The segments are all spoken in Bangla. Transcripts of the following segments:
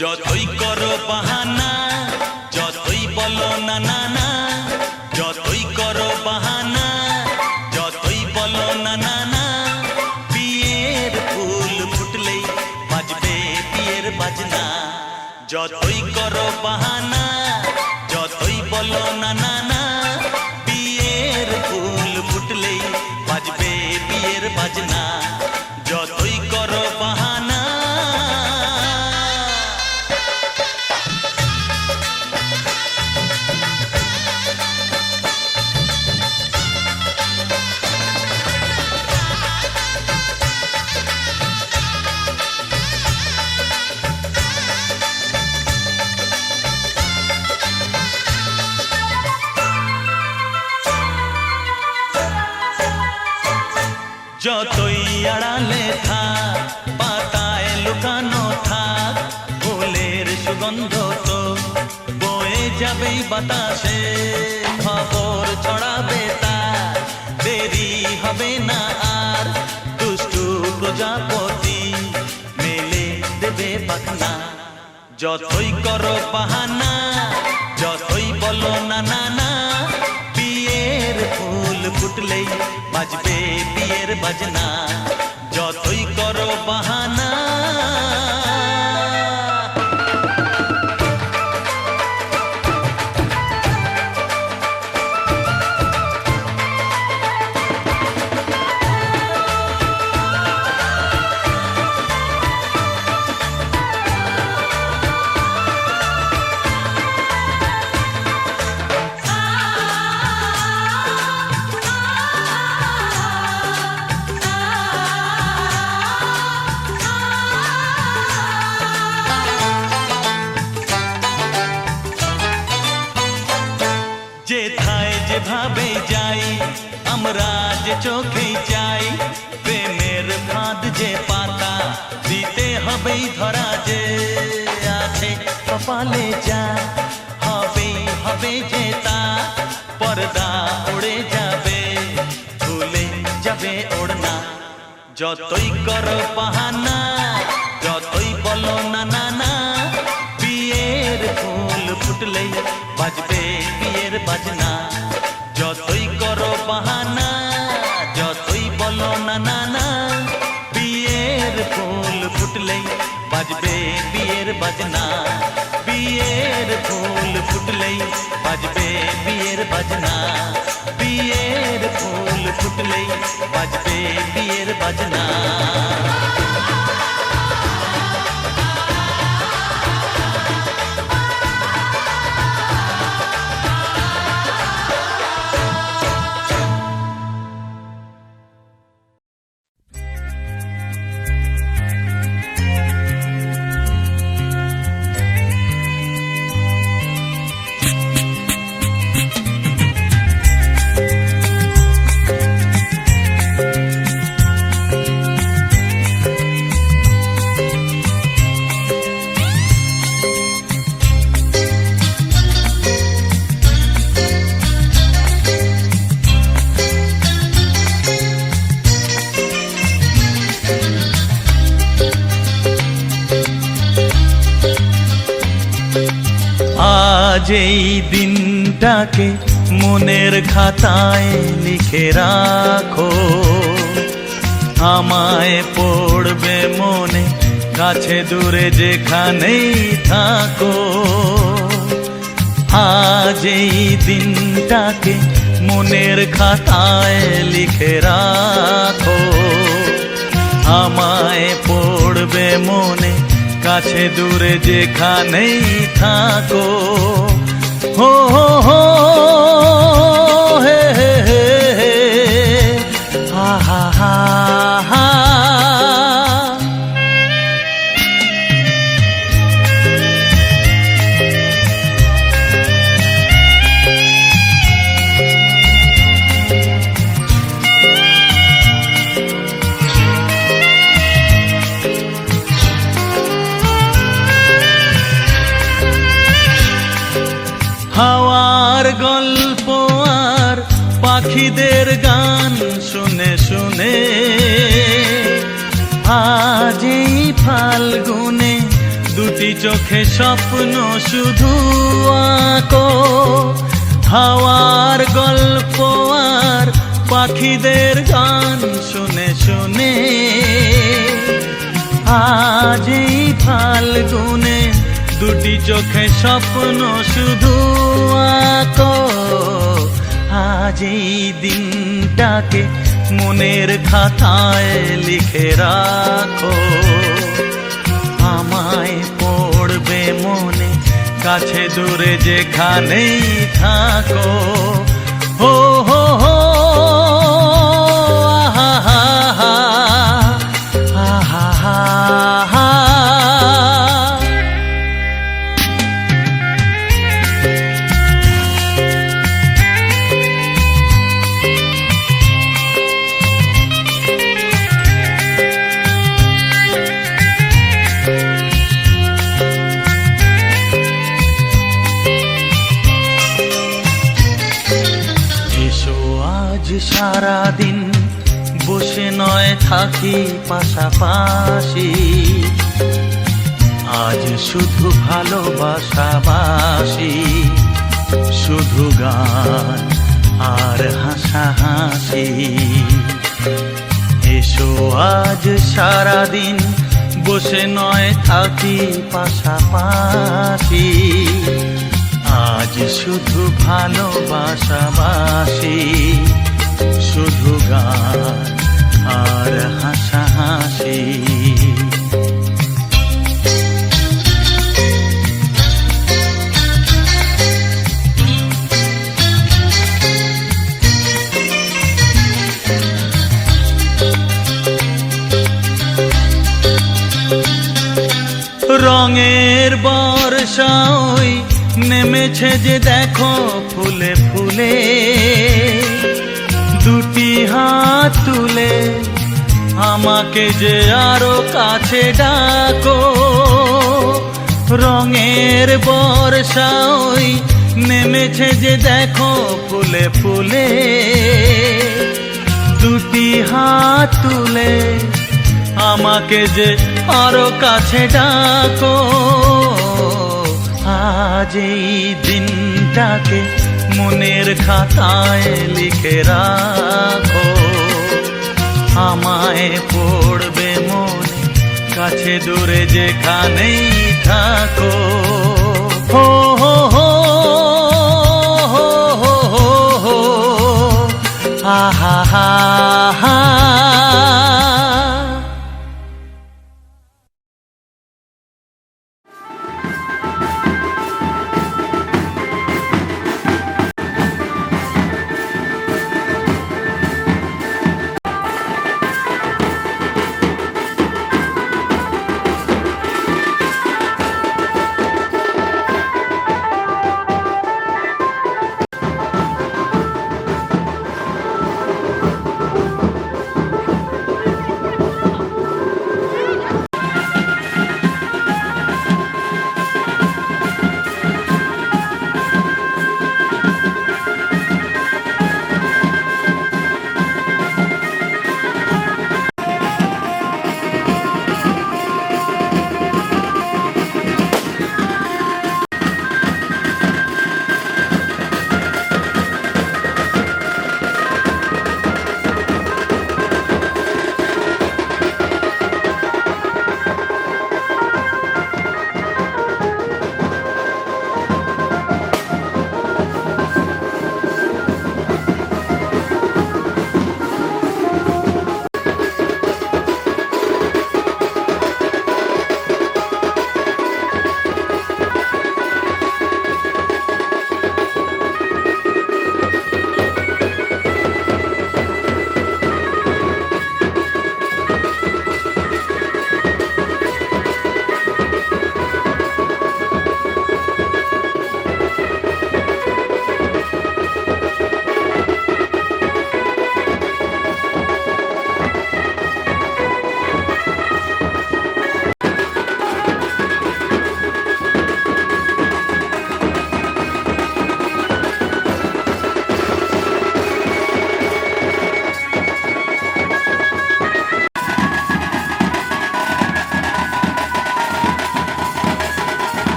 যতই করো বাহানা, যতই বলো না না না, যতই করো বাহানা, যতই বলো না না না, বিয়ের ফুল ফুটলেই বাজবে বিয়ের বাজনা। যতই করো বাহানা, যতই বলো না না না, বিয়ের ফুল ফুটলেই বাজবে বিয়ের বাজনা। যতই করো বাহানা। যতই আড়ালে থাক, পাতায় লুকানো থাক, ফুলের সুগন্ধ তো বয়ে যাবেই বাতাসে। খবর ছড়াবে তার, দেরি হবে না আর, দুষ্টু প্রজাপতি মেলে দেবে পাখনা। যতই করো বাহানা, যতই বলো না না না, বিয়ের ফুল ফুটলেই বাজবে বিয়ের বাজনা। যতই করো বাহানা। যেথায় যেভাবে যাই আমরা, যে চোখেই চাই, প্রেমের ফাঁদ যে পাতা দিতে হবেই ধরা। যে আছে কপালে যা হবেই হবে যে তা, পর্দা উড়ে যাবে, ভুলে যাবে ওড়না। যতই করো বাহানা, যতই বলো না না না, বিয়ের ফুল ফুটলেই বাজবে বিয়ের বাজনা। যতই করো বাহানা, যতই বলো না না না, বিয়ের ফুল ফুটলেই বাজবে বিয়ের বাজনা। বিয়ের ফুল ফুটলেই বাজবে বিয়ের বাজনা। বিয়ের ফুল ফুটলেই বাজবে বিয়ের বাজনা। আজ এই দিনটাকে মনের খাতায় লিখে রাখো, আমায় পড়বে মনে, কাছে দূরে যেখানেই থাকো। আজ এই দিনটাকে মনের খাতায় লিখে রাখো, আমায় পড়বে মনে, কাছে দূরে যেখানেই থাকো। হো হো হো হে হে হে হে, হা হা হা হা। পাখিদের গান শুনে শুনে। আজ এই ফাল্গুনে দুটি চোখে স্বপ্ন শুধু আঁকো, হাওয়ার গল্প আর পাখিদের গান শুনে শুনে। আজ এই ফাল্গুনে দুটি চোখে স্বপ্ন শুধু আঁকো। আজ এই দিনটাকে মনের খাতায় লিখে রাখো। আমায় পড়বে মনে, কাছে দূরে যেখানেই থাকো। হো হো হো আহা হা আহা হা। সারাদিন বসে নয় থাকি পাশাপাশি, আজ শুধু ভালোবাসাবাসি, শুধু গান আর হাসাহাসি। এসো আজ সারাদিন বসে নয় থাকি পাশাপাশি, আজ শুধু ভালোবাসাবাসি, শুধু গান আর হাসাহাসি। রঙের বর্ষা ওই নেমেছে যে দেখো ফুলে ফুলে, দুটি হাত তুলে আমাকে যে আরো কাছে ডাকো। রঙের বর্ষা ওই নেমেছে যে দেখো ফুলে ফুলে, দুটি হাত তুলে আমাকে যে আরো কাছে ডাকো। আজ এই দিনটাকে মনের খাতায় লিখে রাখো। আমায় পড়বে মনে, কাছে দূরে যেখানেই থাকো। হো হো হো হো হো হো আহা হা হা।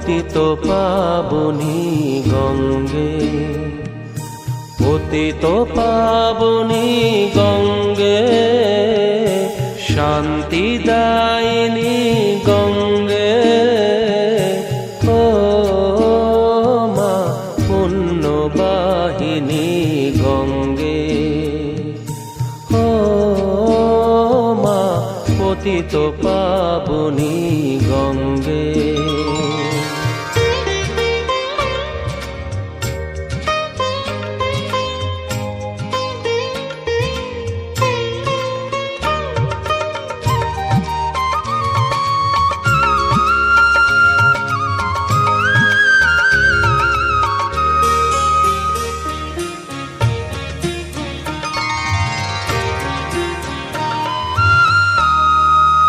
পতিত পাবনী গঙ্গে, পতিত পাবনী গঙ্গে, শান্তিদায়িনী গঙ্গে, ও মা পুণ্যবাহিনী গঙ্গে, ও মা পতিত পাবনী গঙ্গে।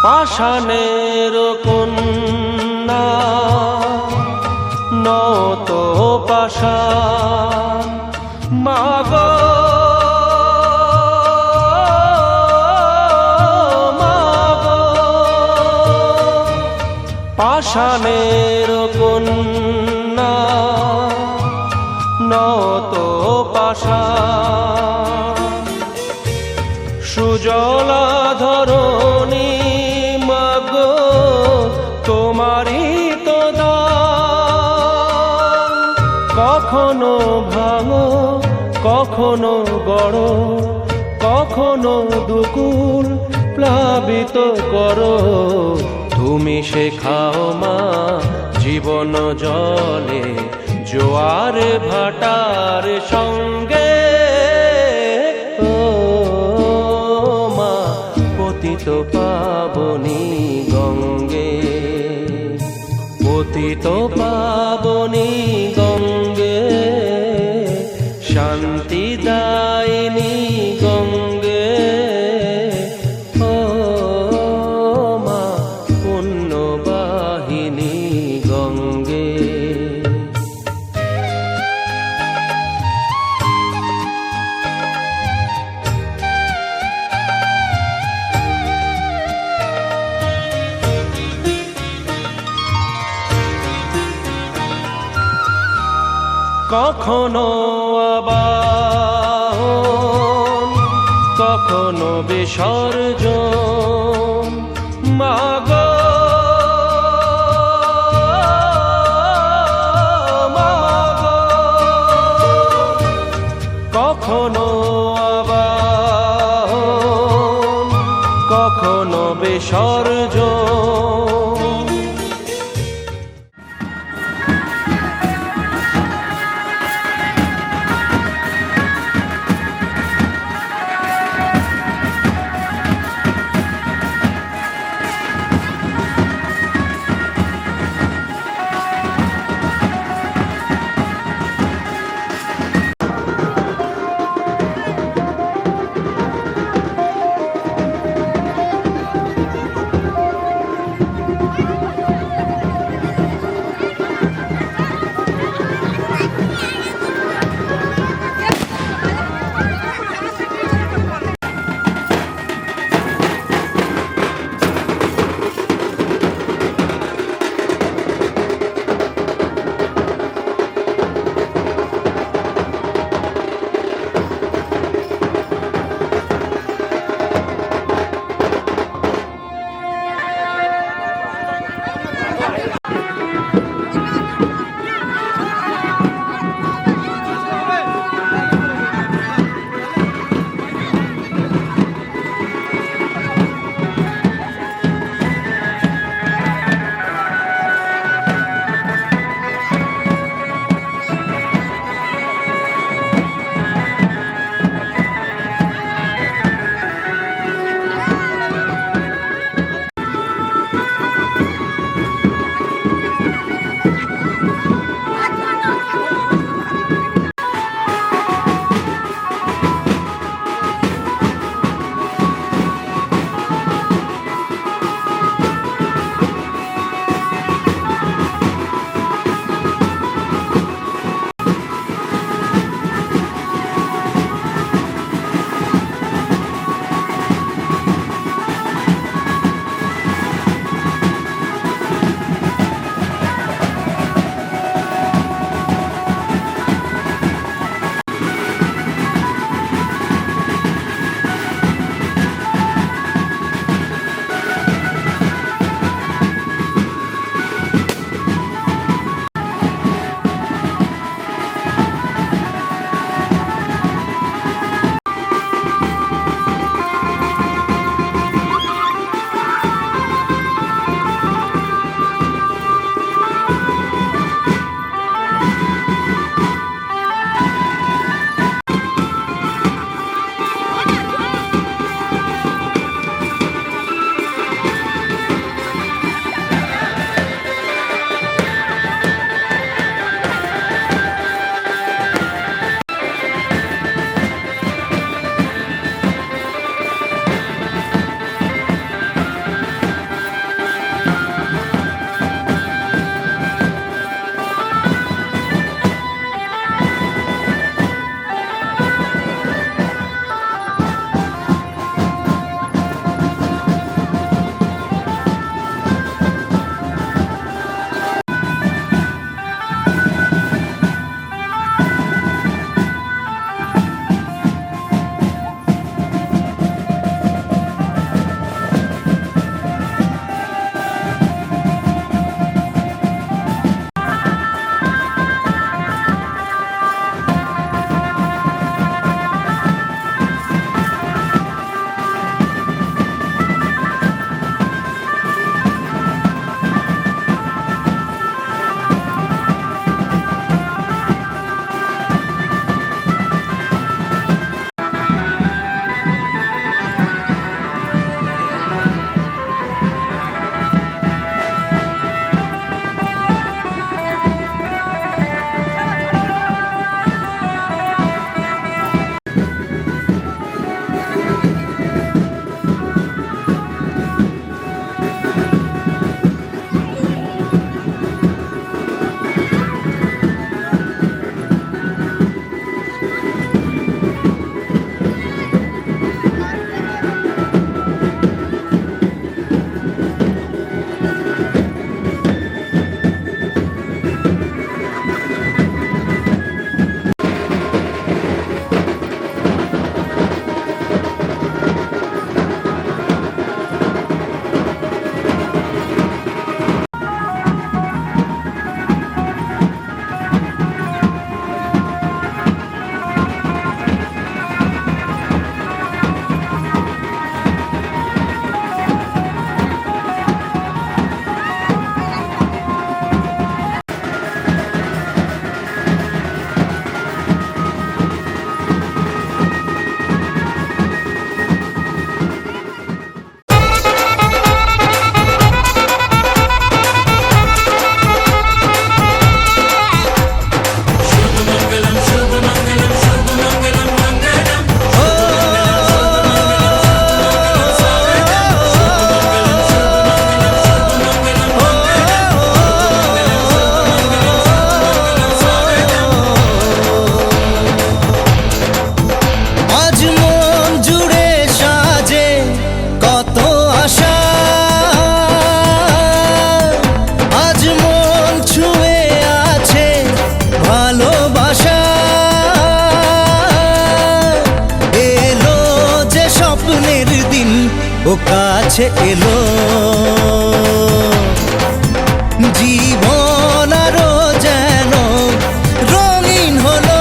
পাষাণের কন্যা নত পাষাণ, মাগো মাগো, পাষাণের কন্যা নত পাষাণ, সুজলা ধরণী মাগো তোমারই তো দান, কখনো ভাঙো কখনো গড়ো, কখনো দুকুল প্লাবিত করো, তুমি শেখাও মা জীবন জলে জোয়ার ভাটার সঙ্গে, ও মা পতিত পাবনী গঙ্গে, পতিত পাবনী গঙ্গে, শান্তিদায়িনী গঙ্গে, ও মা পুণ্যবাহিনী গঙ্গে। কখনো আবাহন কখনো বিসর্জন, মাগো মাগো, কখনো আবাহন কখনো বিসর্জন। ও কাছে এলো, জীবন আরো যেন রঙিন হলো।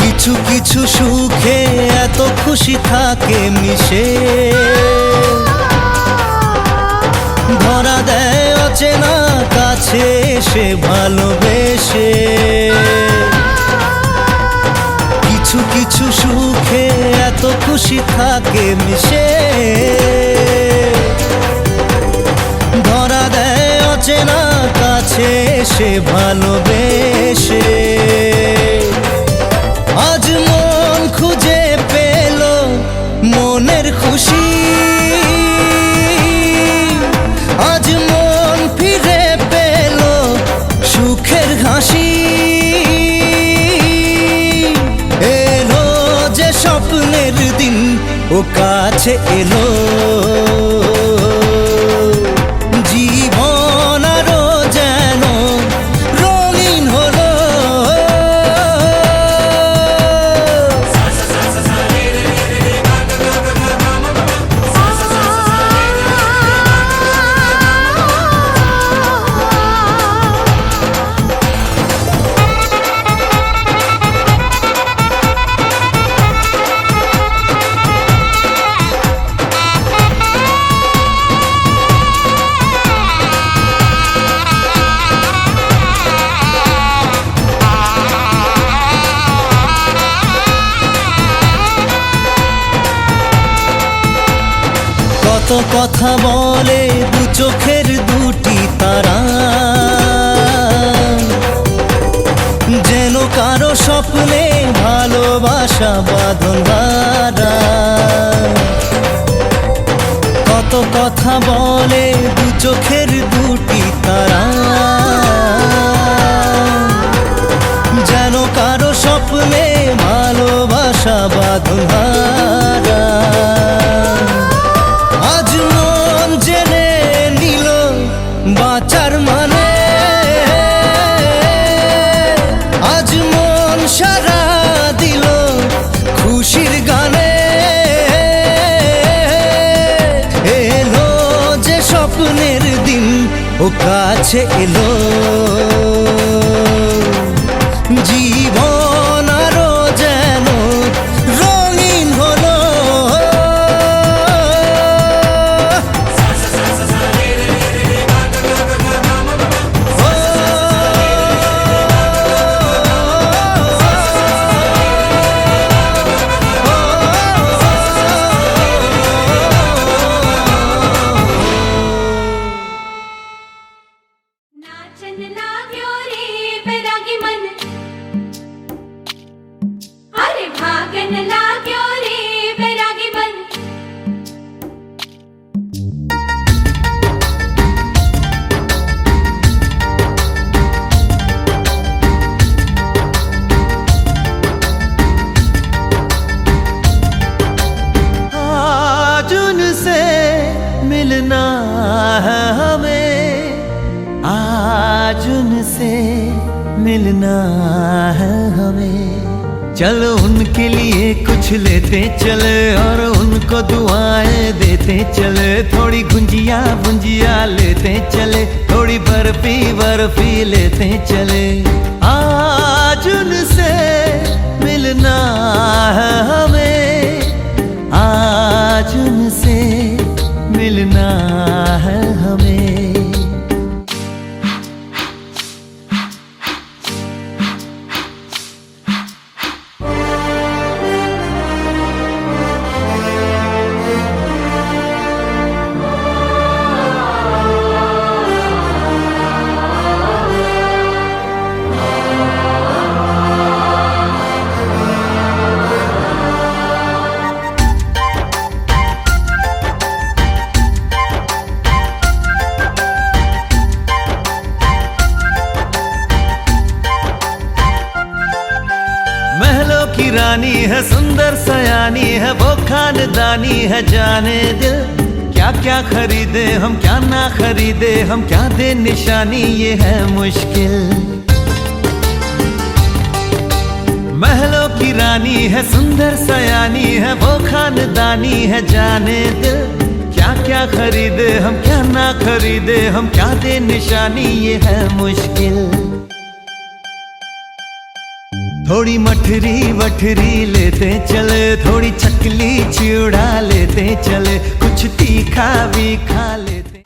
কিছু কিছু সুখে এত খুশি থাকে মিশে, ধরা দেয় অচেনা কাছে এসে ভালোবেসে। কিছু কিছু সুখে এত খুশি থাকে মিশে, ধরা দেয় অচেনা কাছে এসে ভালোবেসে। আজ মন খুঁজে পেল মনের খুশি, আজ মন ফিরে পেল সুখের হাসি। এলো যে স্বপ্নের দিন, ও কাছে এলো, জীবন আরো যেন রঙিন হলো। কত কথা বলে দু চোখের দুটি তারা, যেন কারো স্বপ্নে ভালোবাসা বাঁধন হারা। কত কথা বলে দু চোখের দুটি তারা, যেন কারো স্বপ্নে ভালোবাসা বাঁধন হারা। আজ মন জেনে নিল বাঁচার মানে, আজ মন সারা দিল খুশির গানে। এলো যে স্বপ্নের দিন, ও কাছে এলো, জীবন আরো যেন রঙিন হলো। नाचन लाग्यो रे बैरागी मन, अरे भागन लाग्यो रे बैरागी मन। आज उनसे मिलना है हमें, आज उनसे मिलना है हमें। चलो उनके लिए कुछ लेते चले और उनको दुआएं देते चले। थोड़ी गुंजिया गुंजिया लेते चले, थोड़ी बर्फी बर्फी लेते चले। आज उनसे मिलना है हमें, आज उनसे मिलना है हमें। सयानी है वो खानदानी है जाने दिल क्या क्या खरीदे हम क्या ना खरीदे हम क्या दे निशानी ये है मुश्किल महलों की रानी है सुंदर सयानी है वो खानदानी है जाने दिल क्या क्या खरीदे हम क्या ना खरीदे हम क्या दे निशानी ये है मुश्किल थोड़ी मठरी वठरी लेते चले थोड़ी चकली चिड़ा लेते चले कुछ तीखा भी खा लेते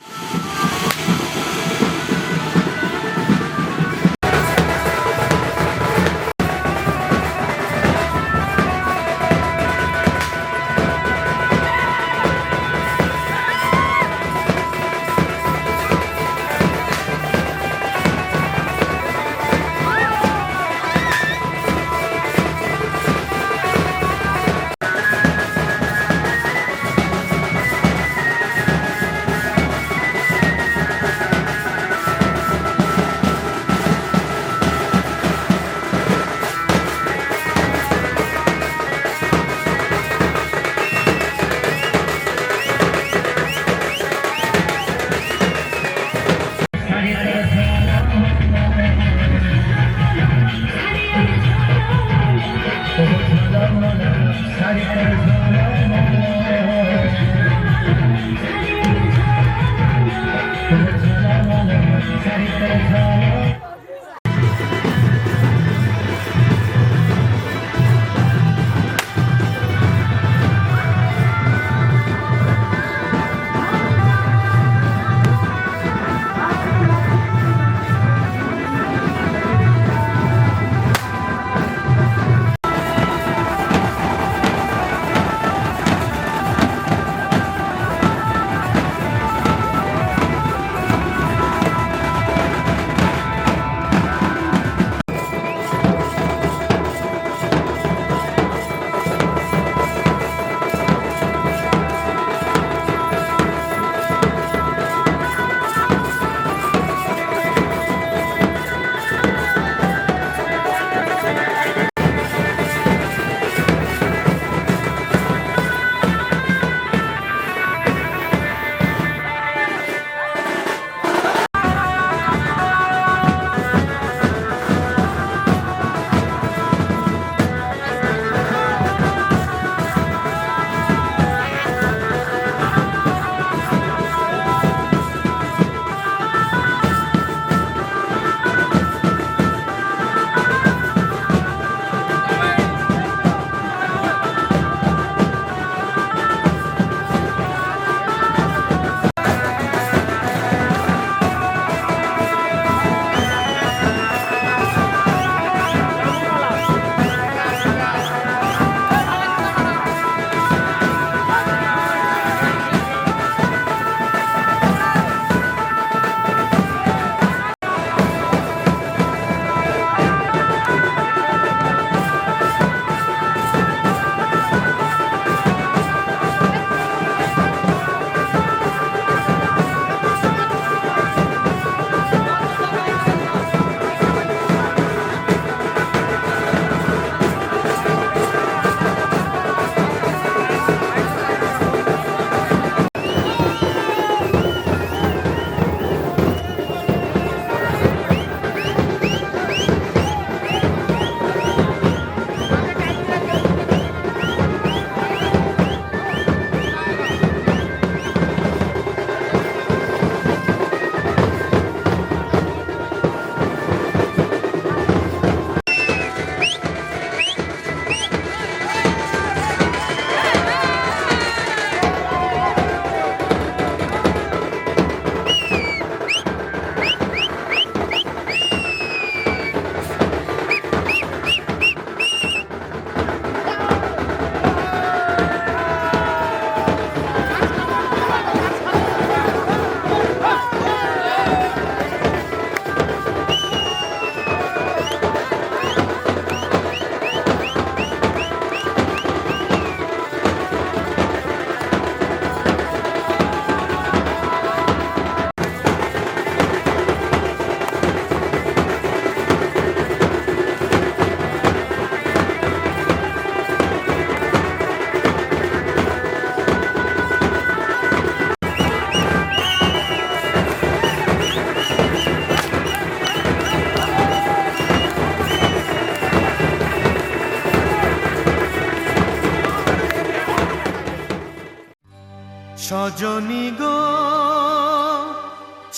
সজনী গো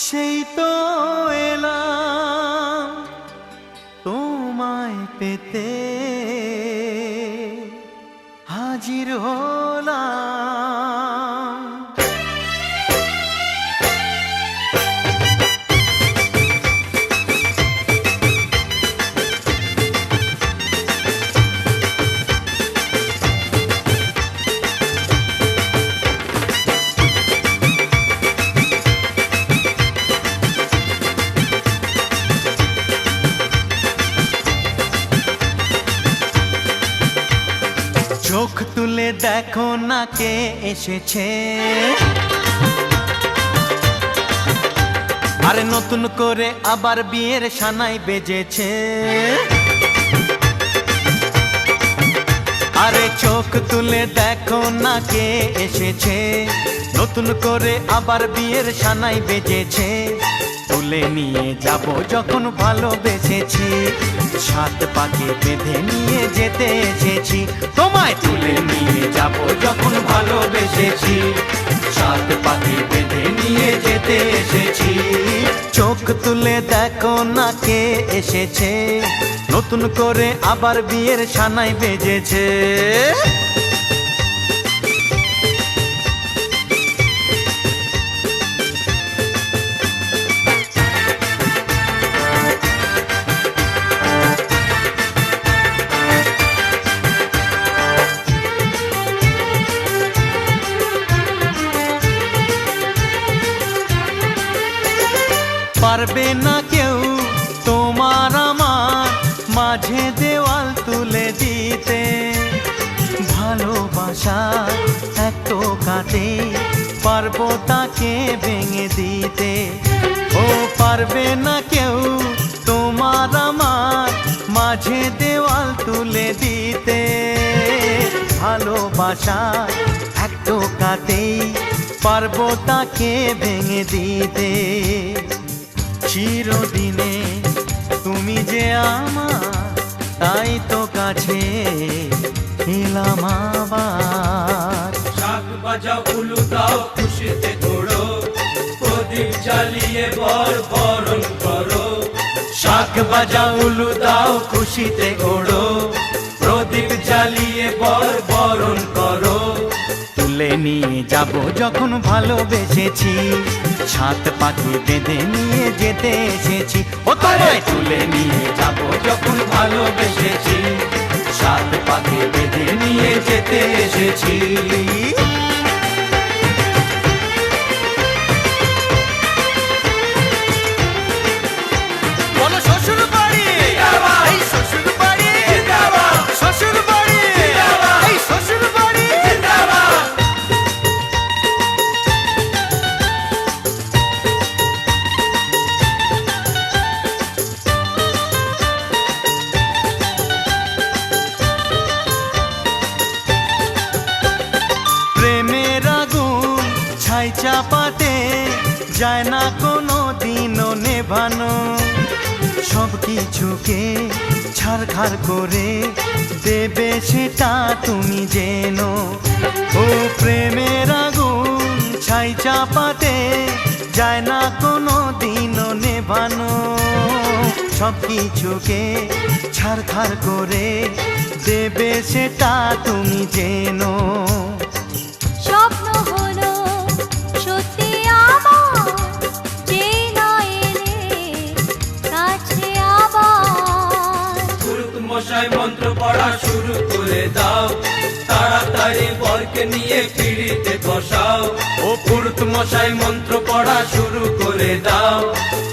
সেই তো এলাম তোমায় পেতে হাজির হলাম। চোখ তুলে দেখো না কে এসেছে, আরে নতুন করে আবার বিয়ের সানাই বেজেছে। আরে চোখ তুলে দেখো না কে এসেছে, নতুন করে আবার বিয়ের সানাই বেজেছে। তুলে নিয়ে যাব যখন ভালোবেসেছি, সাত পাকে বেঁধে নিয়ে যেতে এসেছি। তোমায় তুলে নিয়ে যাব যখন ভালোবেসেছি, সাত পাকে বেঁধে নিয়ে যেতে এসেছি। চোখ তুলে দেখো না কে এসেছে, নতুন করে আবার বিয়ের সানাই বেজেছে। পারবে না কেউ তোমার আমার মাঝে দেওয়াল তুলে দিতে, ভালোবাসা এক টোকাতে পারবো তাকে ভেঙে দিতে। ও পারবে না কেউ তোমার আমার মাঝে দেওয়াল তুলে দিতে, ভালোবাসা এক টোকাতেই পারবো তাকে ভেঙে দিতে। চিরদিনে তুমি যে আমার, তাই তো কাছে এলাম আবার। শাক বাজাও উলু দাও খুশিতে ঘোড়ো, প্রদীপ জ্বালিয়ে বর বরণ করো। শাক বাজাও উলু দাও খুশিতে ওড়ো, প্রদীপ জ্বালিয়ে বর বরণ করো। তুলে নিয়ে যাব যখন ভালোবেসেছি, সাত পাকে বেঁধে নিয়ে যেতে এসেছি। ও তোমায় তুলে নিয়ে যাব যখন ভালোবেসেছি, সাত পাকে বেঁধে নিয়ে যেতে এসেছি। বলো শ্বশুর বাড়ি, এই শ্বশুর বাড়ি, শ্বশুর বাড়ি, এই শ্বশুর বাড়ি। প্রেমের আগুন ছাই চাপাতে যায় না কোনো দিনও নেভানো, সব কিছুকে ছারখার করে দেবে সেটা তুমি জেনো। ও প্রেমের আগুন ছাই চাপাতে যায় না কোনো দিনও নেভানো, সব কিছুকে ছারখার করে দেবে সেটা তুমি জেনো। স্বপ্ন হলো সত্যি আমার, যে না এলে কাছে আবার। পুরুত মশাই মন্ত্র পড়া শুরু করে দাও, তাড়াতাড়ি বরকে নিয়ে পিড়িতে বসাও। ও পুরুত মশাই মন্ত্র পড়া শুরু করে দাও,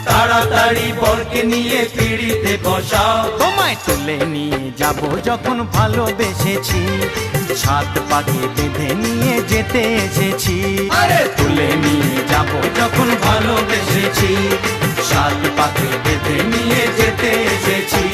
তাড়াতাড়ি বরকে নিয়ে পিড়িতে বসাও। তোমায় তুলে নিয়ে যাব যখন ভালোবেসেছি, সাত পাকে বেঁধে নিয়ে যেতে এসেছি। আরে তুলে নিয়ে যাব যখন ভালোবেসেছি, সাত পাকে বেঁধে নিয়ে যেতে এসেছি।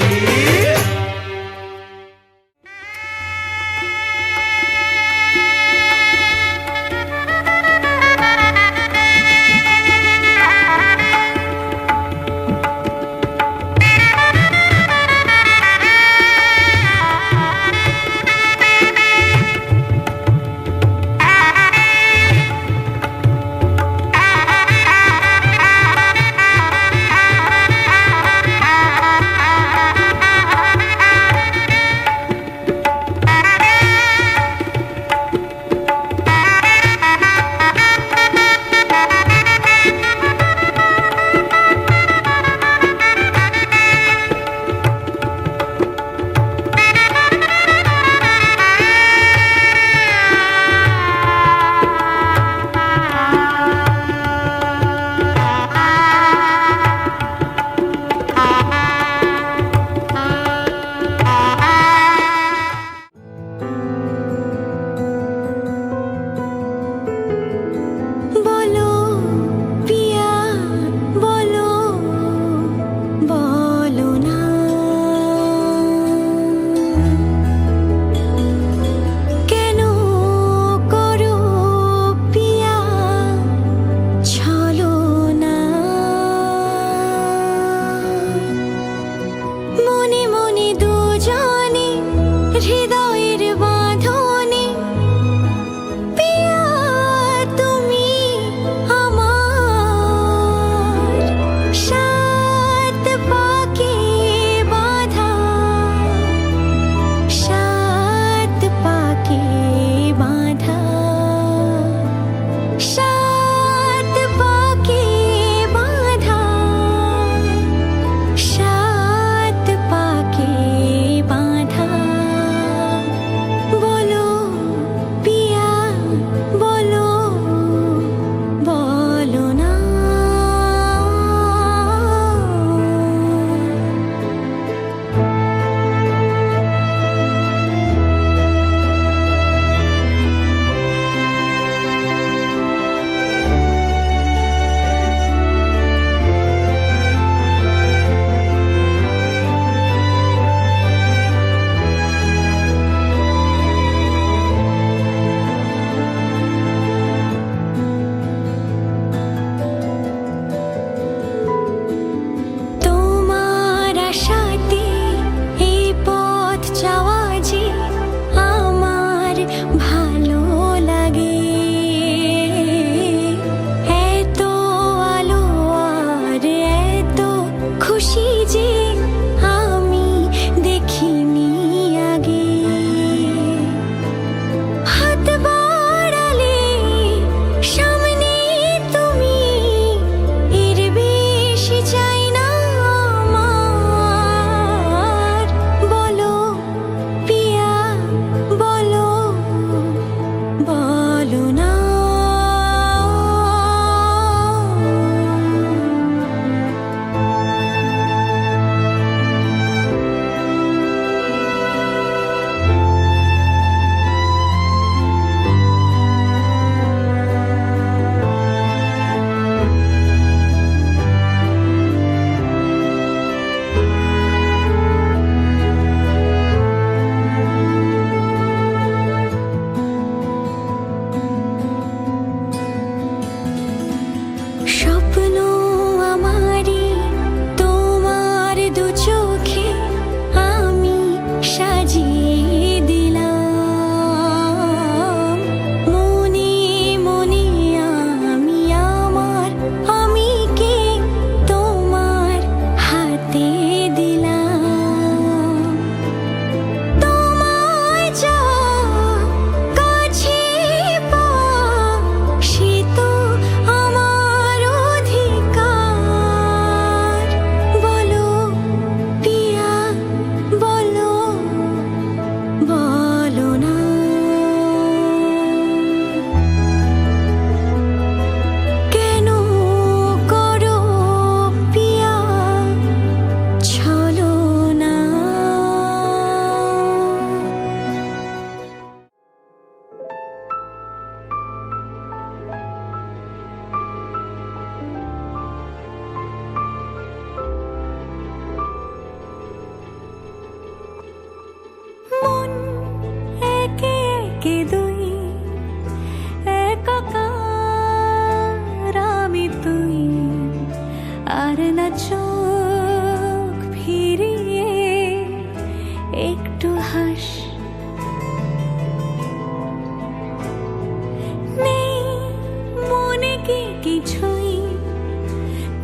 কি কিছুই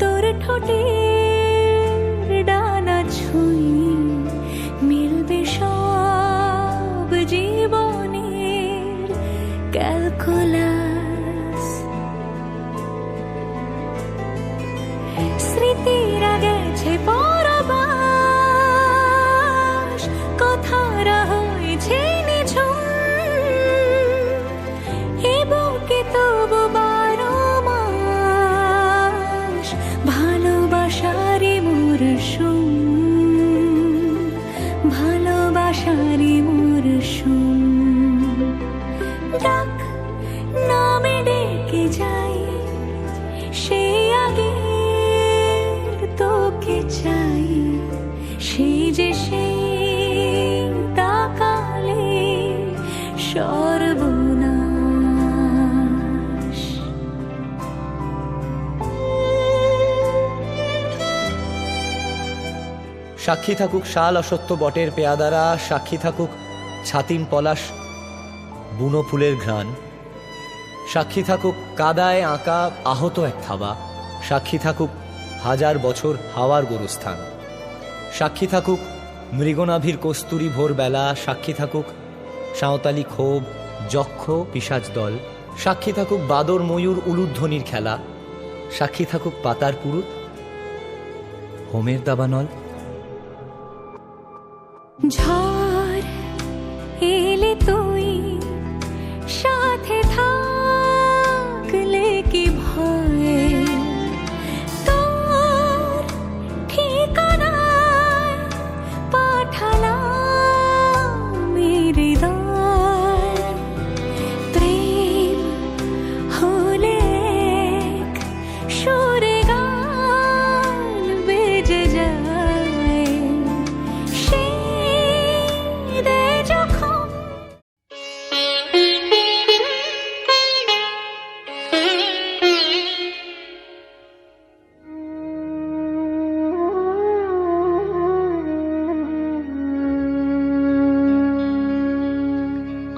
তোর ঠোঁটের ডানা ছুঁই মিলবে সব জীবনের ক্যালকুলাস। স্মৃতিরা গেছে পরবাস, কথারা হয়েছে নিঝুম, এ বুকে তবু 12 মাস ভালোবাসারই মরশুম, ভালোবাসারই মরশুম। ডাক নামে ডেকে যাই সেই আগে তোকে চাই, সেই যে সেই তাকালে সর্বনাশ। সাক্ষী থাকুক শাল অসত্য বটের পেয়াদারা, সাক্ষী থাকুক ছাতিম পলাশ বুনো ফুলের ঘ্রাণ, সাক্ষী থাকুক কাদায় আঁকা আহত এক থাবা, সাক্ষী থাকুক হাজার বছর হাওয়ার গোরস্থান, সাক্ষী থাকুক মৃগনাভির কস্তুরী ভোরবেলা, সাক্ষী থাকুক সাঁওতালি ক্ষোভ যক্ষ পিশাচ দল, সাক্ষী থাকুক বাদর ময়ূর উলুধ্বনির খেলা, সাক্ষী থাকুক পাতার পুরুত হোমের দাবানল। ঝড় এলে তুই সাথে থাকলে কি ভয়, তোর ঠিকানায় পাঠালাম হৃদয়। প্রেম হলে এক সুরে গান বেজে যায়, সেই দে যখন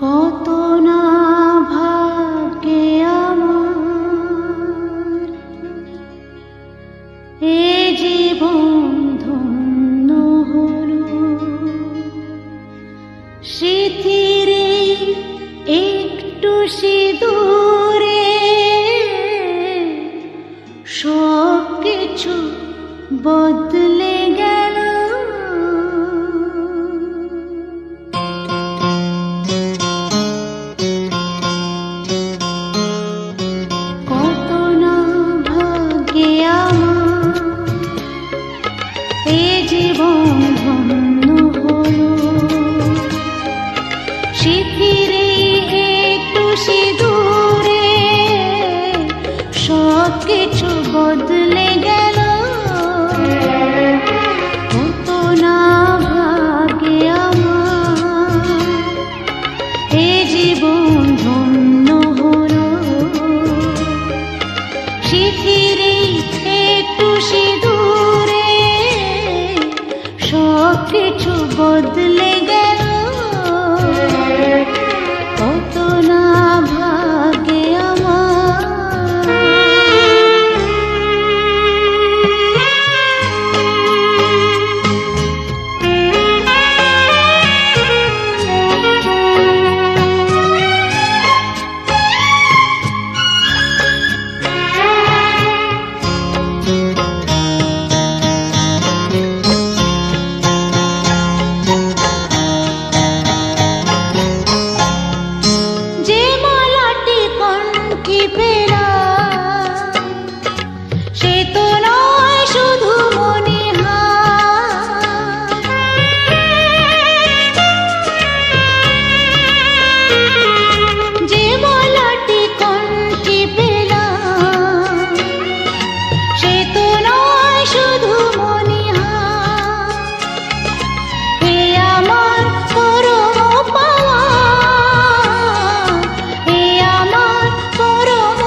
কত না ভাগ্যে আমার এ জীবন ধন্য হলো, স্মৃতির একটু সিঁদুরে সব কিছু বদলে গেল। কত না ভাগ্যে আমার এ জীবন ধন্য হলো, স্মৃতির একটু সিঁদুরে সব কিছু বদলে গেল। কত না ভাগ্যে আমার এ জীবন ধন্য হলো, স্মৃতির একটু সিঁদুরে সব কিছু বদলে গেল। কত না ভাগ্যে আমার। যে মালাটি কণ্ঠে পেলাম সে তো নয় শুধু মনে হয়। যে মালাটি কণ্ঠে পেলাম সে তো নয় শুধু মনে হয়। এ আমার পরম পাওয়া, এ আমার পরম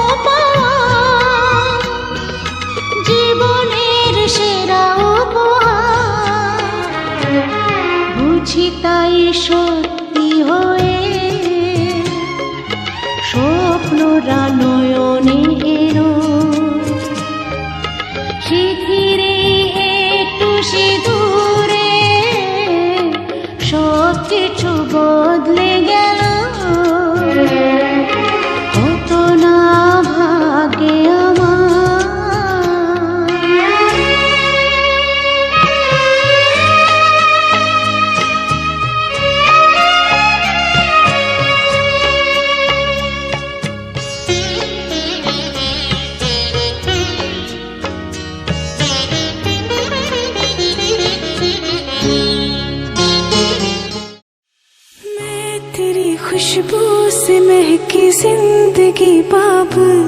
बाबुल,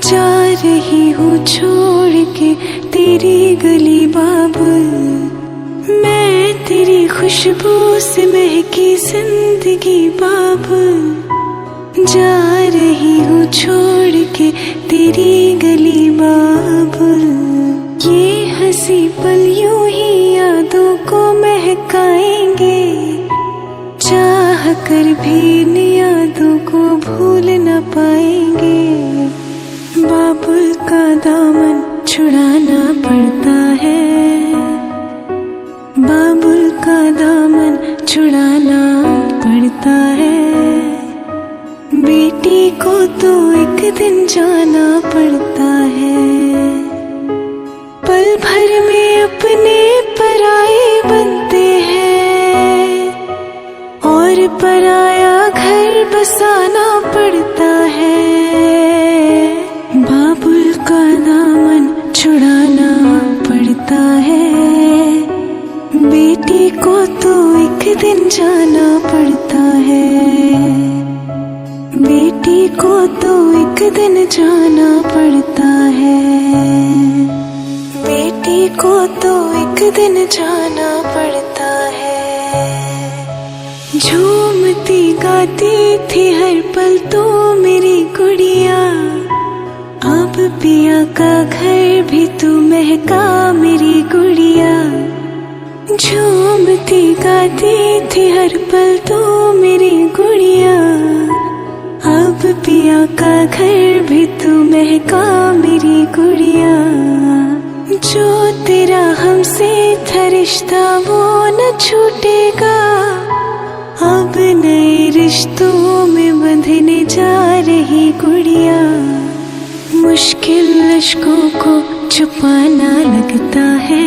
जा रही हूँ छोड़ के तेरी गली बाबुल। मैं तेरी खुशबू से महकी जिंदगी बाबुल, जा रही हूँ छोड़ के तेरी गली बाबुल। ये हंसी पल यूं ही यादों को महकाएंगे, चाह कर भी इन यादों को भूल न पाएंगे। बाबुल का दामन छुड़ाना पड़ता है, बाबुल का दामन छुड़ाना पड़ता है। बेटी को तो एक दिन जाना पड़ता है, पल भर में अपने पराए बनते हैं और पराया घर बसाना पड़ता है। बाबुल का दामन छुड़ाना पड़ता है, बेटी को तो एक दिन जाना पड़ता है, बेटी को तो एक दिन जाना पड़ता है, बेटी को तो एक दिन जाना पड़ता है। झूमती गाती थी हर पल तो मेरी गुड़िया, अब पिया का घर भी तू महका मेरी गुड़िया। झूमती गाती थी हर पल तो मेरी गुड़िया, अब पिया का घर भी तू महका मेरी गुड़िया। जो तेरा हमसे था रिश्ता वो न छूटेगा, अब नए रिश्तों में बंधने जा रही गुड़िया। मुश्किल अश्कों को छुपाना लगता है,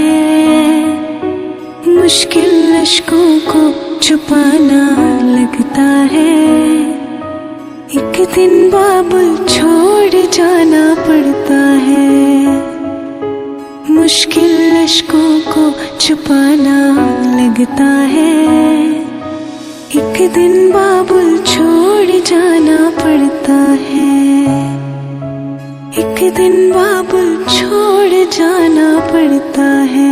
मुश्किल अश्कों को छुपाना लगता है। एक दिन बाबुल छोड़ जाना पड़ता है, मुश्किल अश्कों को छुपाना लगता है। एक दिन बाबुल छोड़ जाना पड़ता है, एक दिन बाबुल छोड़ जाना पड़ता है।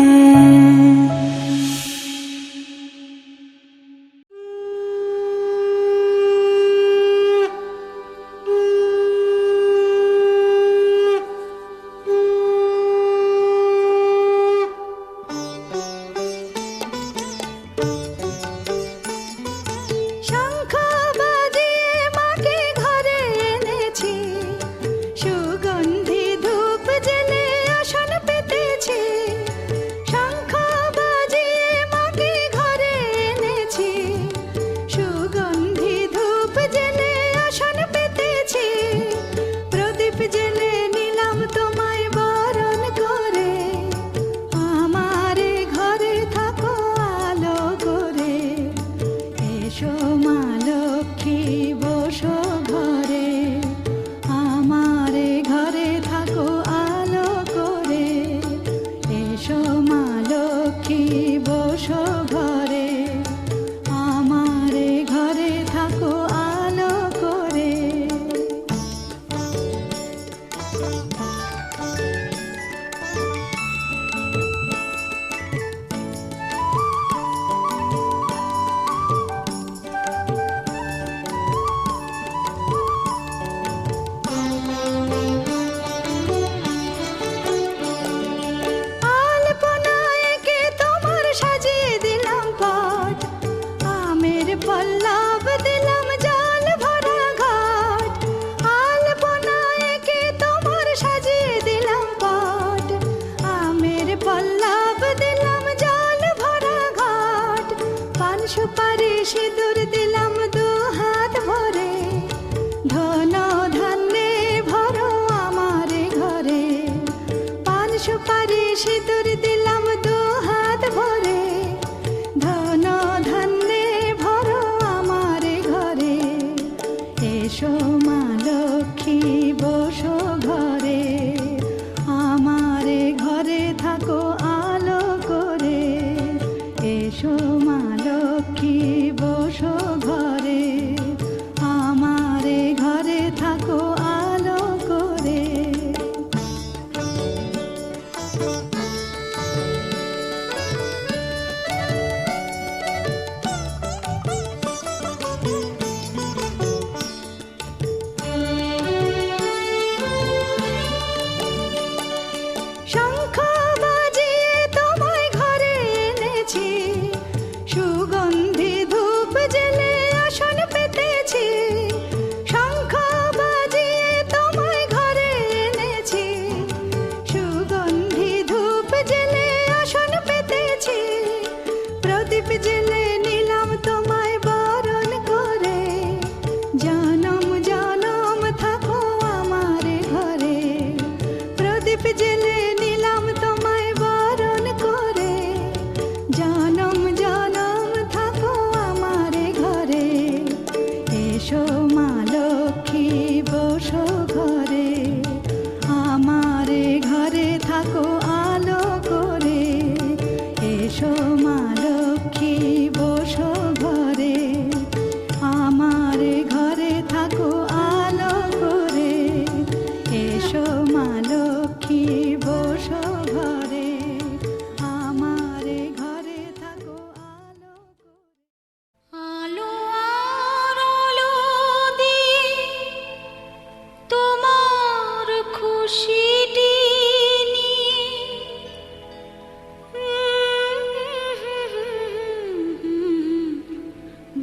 খুশিটি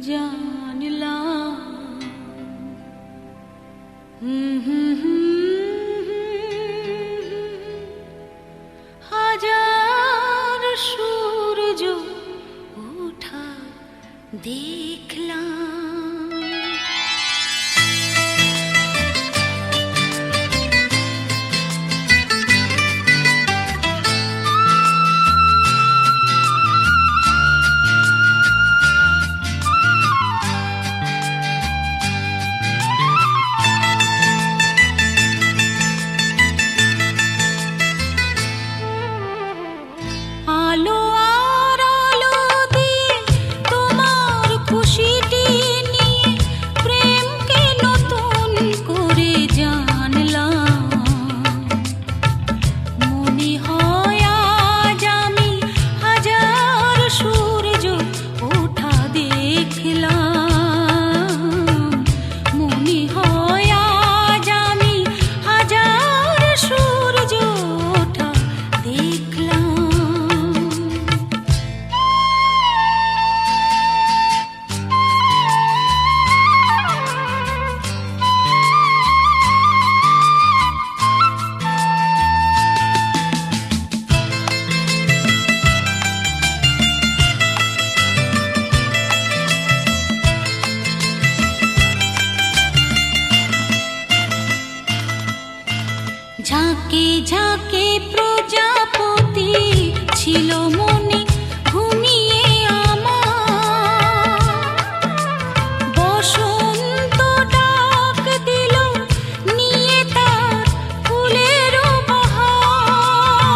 জানলাম হাজার সূর্য ওঠা দেখলাম। আলো আর আলো দিয়ে তোমার খুশিটি নিয়ে প্রেমকে নতুন করে জানলাম। মনে হয় আজ আমি হাজার সূর্য ওঠা দেখলাম। মনে হয় আজ আমি হাজার সূর্য ওঠা দেখলাম। ঝাঁকে ঝাঁকে প্রজাপতি ছিল মনে ঘুমিয়ে আমার। বসন্ত ডাক দিল নিয়ে তার ফুলের বাহার।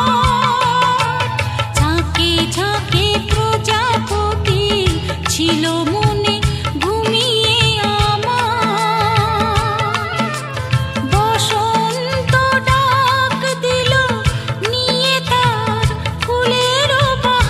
ঝাঁকে ঝাঁকে প্রজাপতি ছিল মনে ঘুমিয়ে আমার। বসন্ত ডাক দিল নিয়ে তার ফুলের বাহার।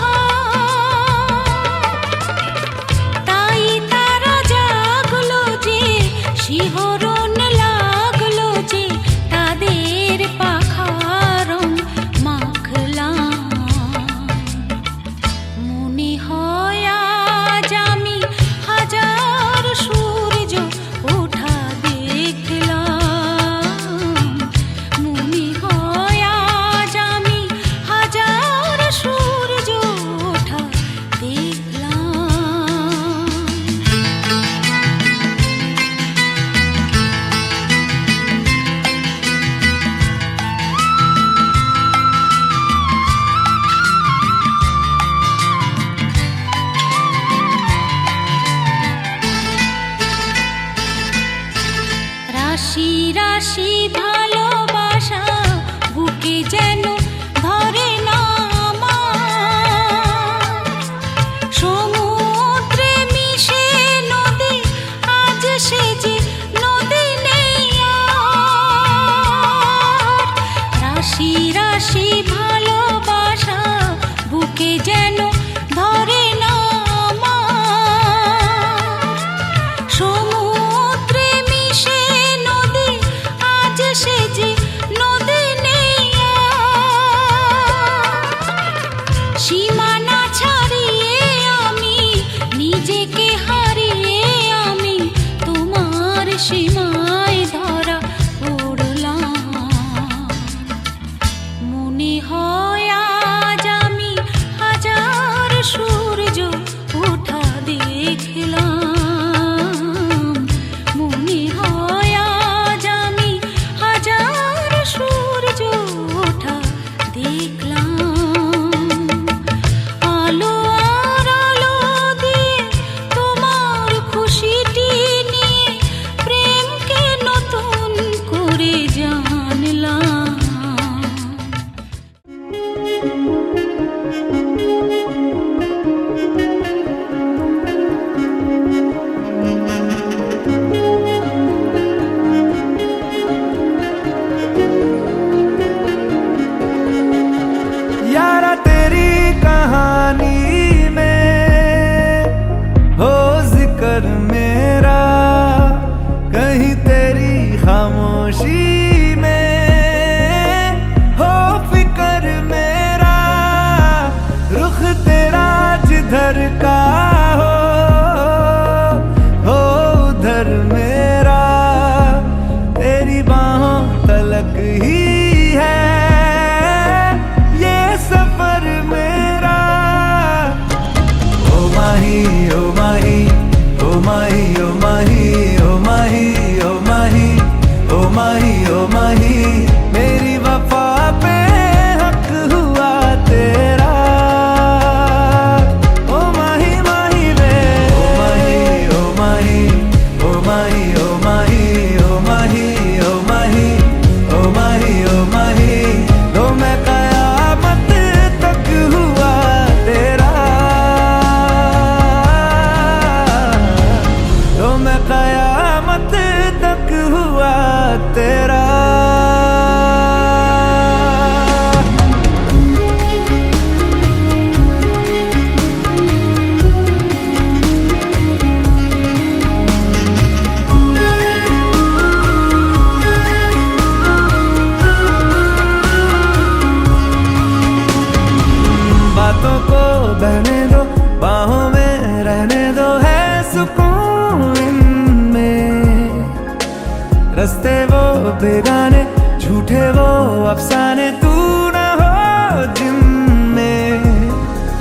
अफसाने तू ना हो जिनमें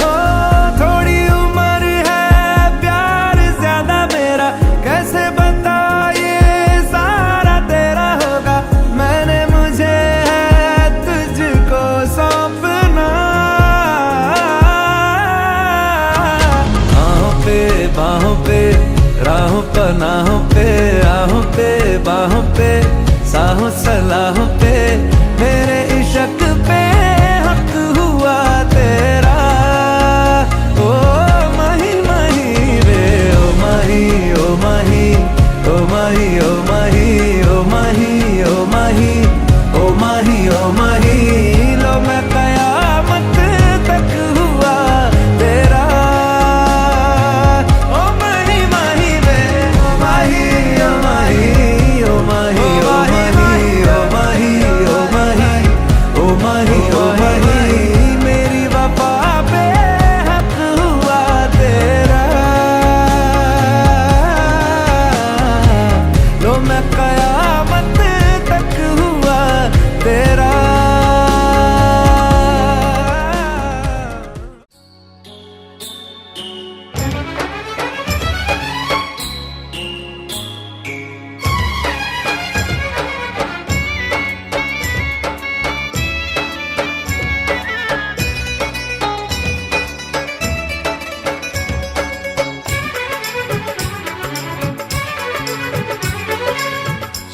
हो। थोड़ी उम्र है प्यार ज्यादा मेरा, कैसे बता ये सारा तेरा होगा। मैंने मुझे है तुझको सौंपना, बाहों पे राहों पनाहों पे, आहों पे बाहों पे, साहों सलाहों पे, मेरे इश्क पे हक हुआ तेरा। ओ माही माही रे ओ माही ओ माही ओ माही ओ माही ओ माही ओ माही ओ माही ओ माही, लो मैं कयामत तक हुआ तेरा। ओ माही माही रे ओ माही ओ माही ओ माही ओ माही ओ माही ओ माही ओ माही ओ माही, मेरी वफा पे हक हुआ तेरा। लो मैं कयामत तक हुआ तेरा।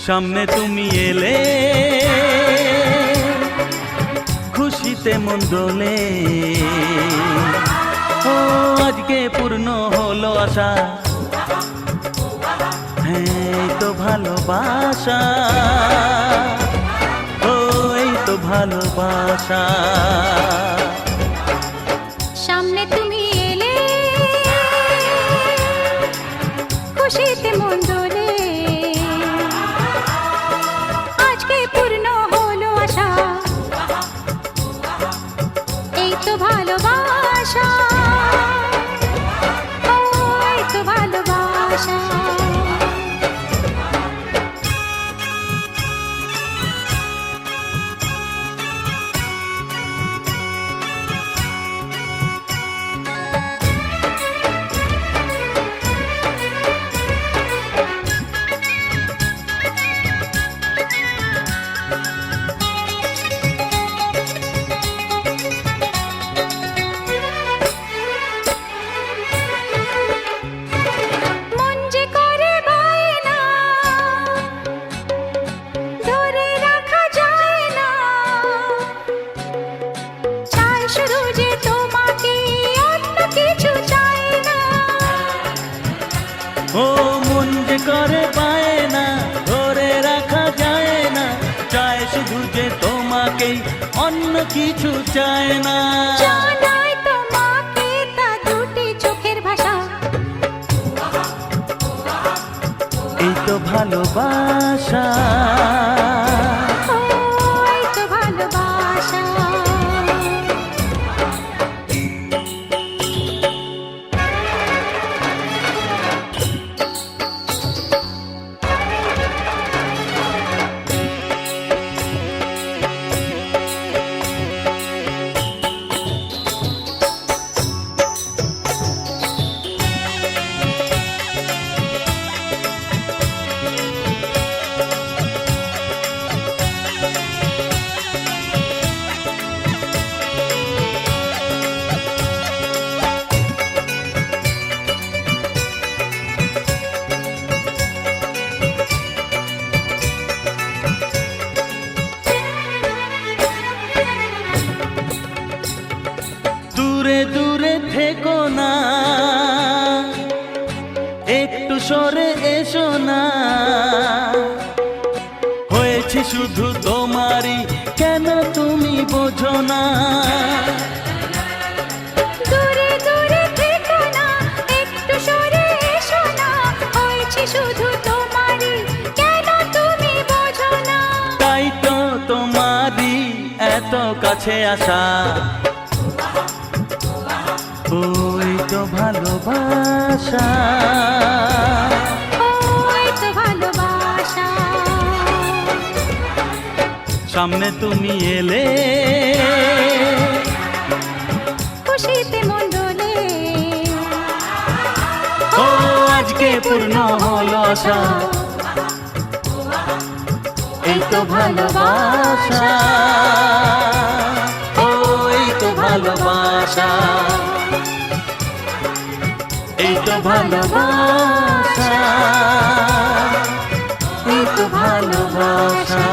সামনে তুমি এলে খুশিতে মন দোলে, ও আজকে পূর্ণ হলো আশা, হ্যাঁ এই তো ভালোবাসা, ও এই তো ভালোবাসা। সামনে তুমি এলে খুশিতে মন দোলে, আজকে পূর্ণ হলো আশা, এই তো ভালোবাসা, ও এই তো ভালোবাসা। মন যে করে বায়না, ধরে রাখা যায় না, চাই শুধু যে তোমাকে, অন্য কিছু চাই না। ও মন যে করে পায় না, ধরে রাখা যায় না, চায় শুধু যে তোমাকেই, অন্য কিছু চায় না। জানাই তোমাকে তা দুটি চোখের ভাষা, এই তো ভালোবাসা, ও এই তো ভালোবাসা। দূরে দূরে থেকো না, একটু সরে এসো না, হয়েছে শুধু তোমারই, কেন তুমি বোঝো না। দূরে দূরে থেকো না, একটু সরে এসো না, হয়েছে শুধু তোমারই, কেন তুমি বোঝো না। তাই তো তোমারই এত কাছে আসা, ওই তো ভালোবাসা, ও এই তো ভালোবাসা। সামনে তুমি এলে, খুশিতে মন দোলে, ও আজকে পূর্ণ হলো আশা, এই তো ভালোবাসা, ও এই তো ভালোবাসা, এই তো ভালোবাসা, এই তো ভালোবাসা।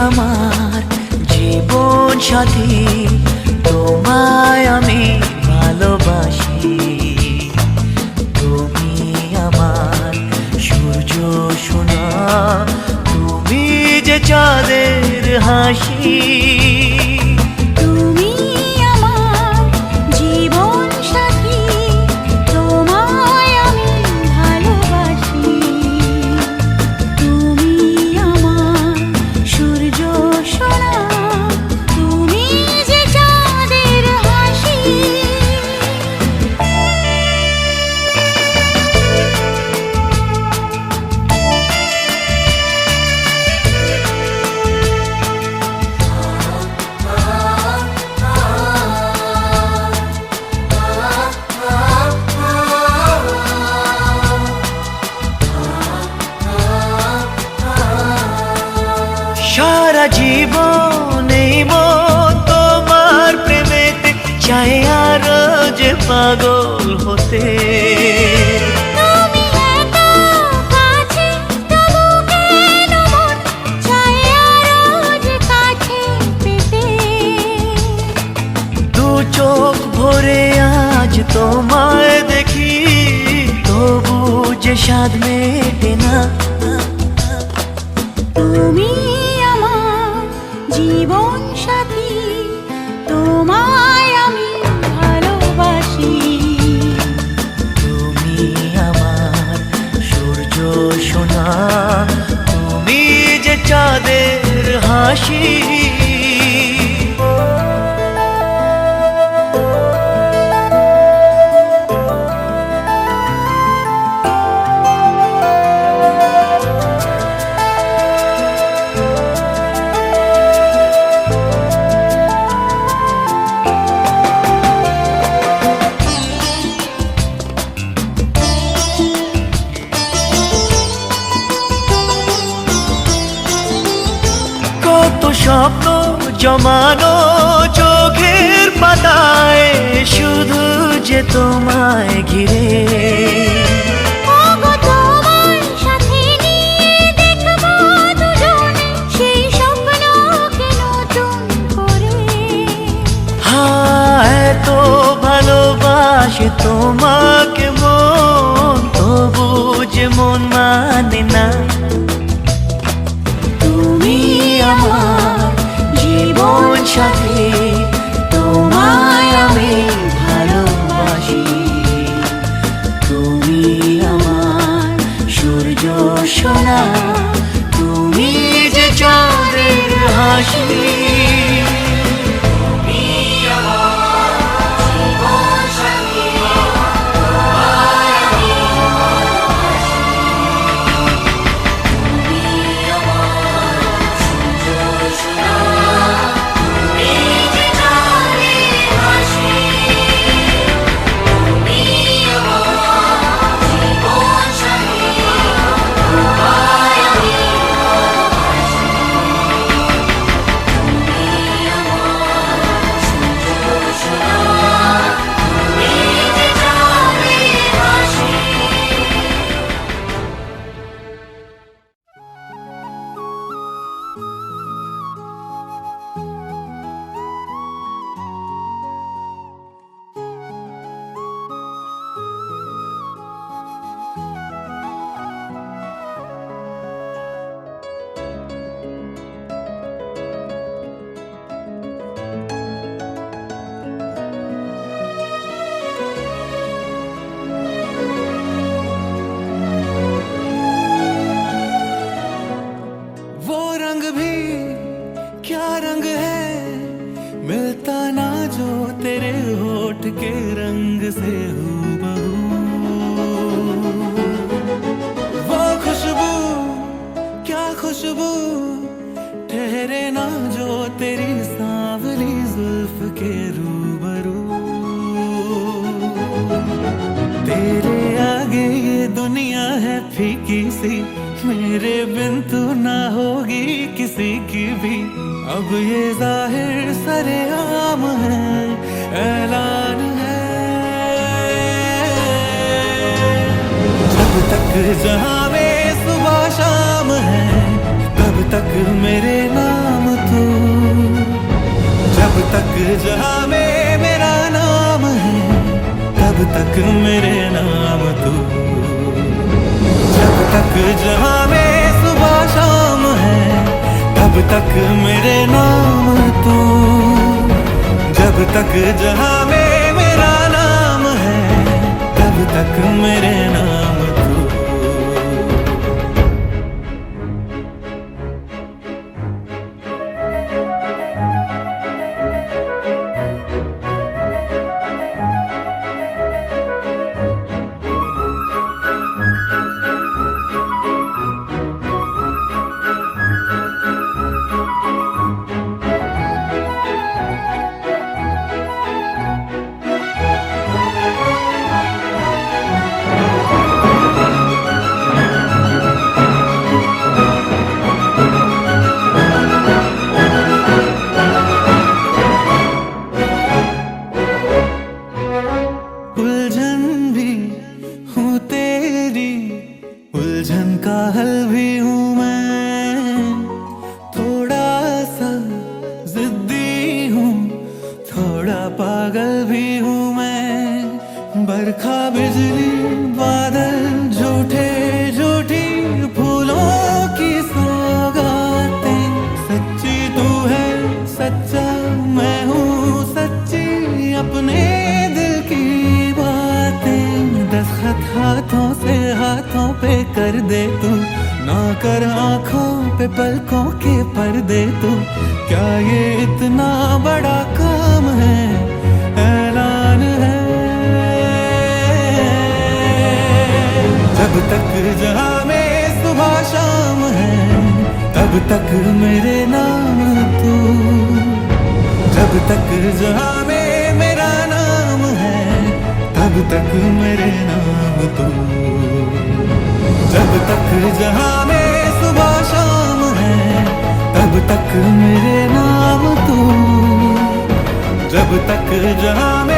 আমার জীবন সাথী, তোমায় আমি ভালোবাসি। তুমি আমার সূর্য সোনা, তুমি যে চাঁদের হাসি। তুমি আমার জীবন সাথী, তোমায় আমি ভালোবাসি। তুমি আমার সূর্য সোনা, তুমি যে চাঁদের হাসি। সারা জীবন এই মন তোমার প্রেমেতে চাই আরো যে পাগল হতে। তুমি এত কাছে, তবু কেন মন চায় আরো যে কাছে পেতে। দু চোখ ভরে আজ তোমায় দেখি, তবু যে স্বাদ মেটে না। তুমি আমার জীবন সাথী, তোমায় আমি ভালোবাসি। তুমি আমার সূর্য সোনা, তুমি যে চাঁদের হাসি। কত স্বপ্ন জমানো চোখের পাতায়, শুধু যে তোমায় ঘিরে। ওগো তোমার সাথে নিয়ে দেখবো দুজনে সেই স্বপ্নকে নতুন করে। এত ভালোবাসে তোমাকে মন, তবু যে মন মানে না। তুমি আমার জীবন সাথী, তোমায় আমি ভালোবাসি। তুমি আমার সূর্য সোনা, তুমি যে চাঁদের হাসি। खुशबू ठहरे ना जो तेरी सांवली जुल्फ के रूबरू। तेरे आगे ये दुनिया है फीकी सी, मेरे बिन तू ना होगी किसी की भी। अब ये जाहिर सरेआम है, ऐलान है, जब तक जहां में सुबह शाम है तब तक मेरे नाम तू। जब तक जहां में मेरा नाम है तब तक मेरे नाम तू। जब तक जहां में सुबह शाम है तब तक मेरे नाम तू। जब तक जहां में मेरा नाम है तब तक मेरे नाम तू। उलझन भी हूँ तेरी, उलझन का हल भी हूँ मैं। थोड़ा सा जिद्दी हूँ, थोड़ा पागल भी हूँ मैं। बरखा बिजली बादल झूठे झूठी फूलों की सौगातें। सच्ची तू है सच्चा मैं हूँ सच्ची, अपने दिल की दस्तखत हाथों से हाथों पे कर दे तू, ना कर आंखों पे पलकों के पर्दे तू। क्या ये इतना बड़ा काम है, ऐलान है, जब तक जहां में सुबह शाम है तब तक मेरे नाम तू। जब तक जहां में मेरा नाम है तब तक मेरे नाम तू। जब तक जहां में सुबह शाम है तब तक मेरे नाम तू। जब तक जहां में